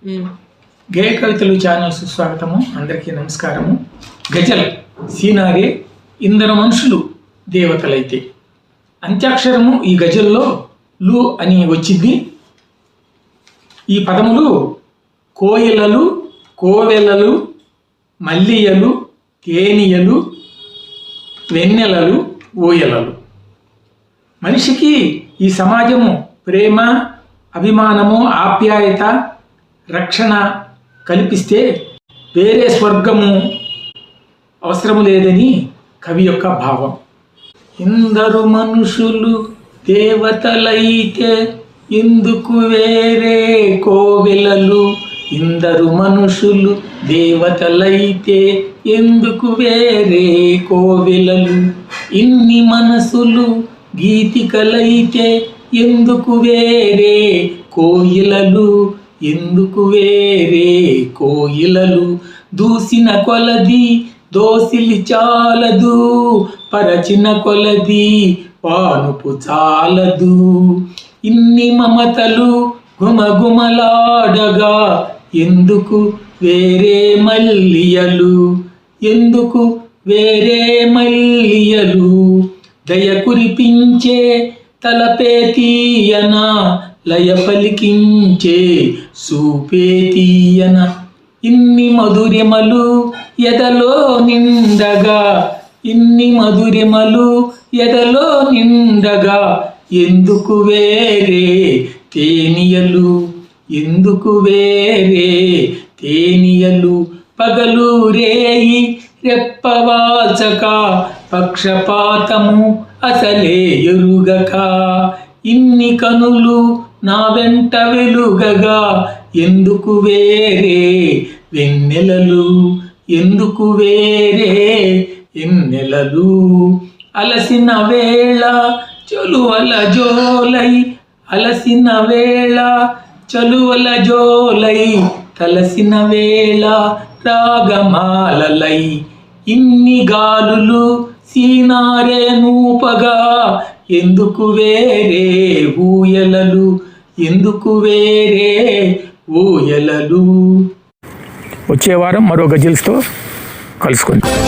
గేయ కవితలు ఛానల్ సుస్వాగతము. అందరికీ నమస్కారము. గజల్ సీనాగే ఇందరు మనుషులు దేవతలైతే. అంత్యాక్షరము ఈ గజల్లో లు అని వచ్చింది. ఈ పదములు కోయిలలు, కోవెలలు, మల్లియలు, తేనియలు, వెన్నెలలు, ఊయలలు. మనిషికి ఈ సమాజము ప్రేమ, అభిమానము, ఆప్యాయత, రక్షణ కల్పిస్తే వేరే స్వర్గము అవసరము లేదని కవి యొక్క భావం. ఇందరు మనుషులు దేవతలైతే ఎందుకు వేరే కోవెలలు. ఇందరు మనుషులు దేవతలైతే ఎందుకు వేరే కోవెలలు. ఇన్ని మనసులు గీతికలైతే ఎందుకు వేరే కోయిలలు. ఎందుకు వేరే కోయిలలు. దూసిన కొలది దోసిలి చాలదు, పరచిన కొలది పానుపు చాలదు. ఇన్ని మమతలు గుమగుమలాడగా ఎందుకు వేరే మల్లియలు. ఎందుకు వేరే మల్లియలు. దయ కురిపించే తలపే తీయన, లయ పలికించే సూపే తీయన. ఇన్ని మధురిమలు ఎదలో నిండగా, ఇన్ని మధురిమలు ఎదలో నిండగా ఎందుకు వేరే తేనియలు. ఎందుకు వేరే తేనియలు. పగలు రేయి రెప్పవాచక, పక్షపాతము అసలే ఎరుగక. ఇన్ని కనులు నా వెంట వెలుగగా ఎందుకు వేరే వెన్నెలలు. ఎందుకు వేరే ఎన్నెలలు. అలసిన వేళ చలువల జోలై, అలసిన వేళ చలువల జోలై, తలసిన వేళ రాగమాలలై. ఇన్ని గాలులు సీనారే నూపగా ఎందుకు వేరే ఊయలలు. ఎందుకు వేరే ఊయలలు. వచ్చే వారం మరో గజల్స్తో కలుసుకోండి.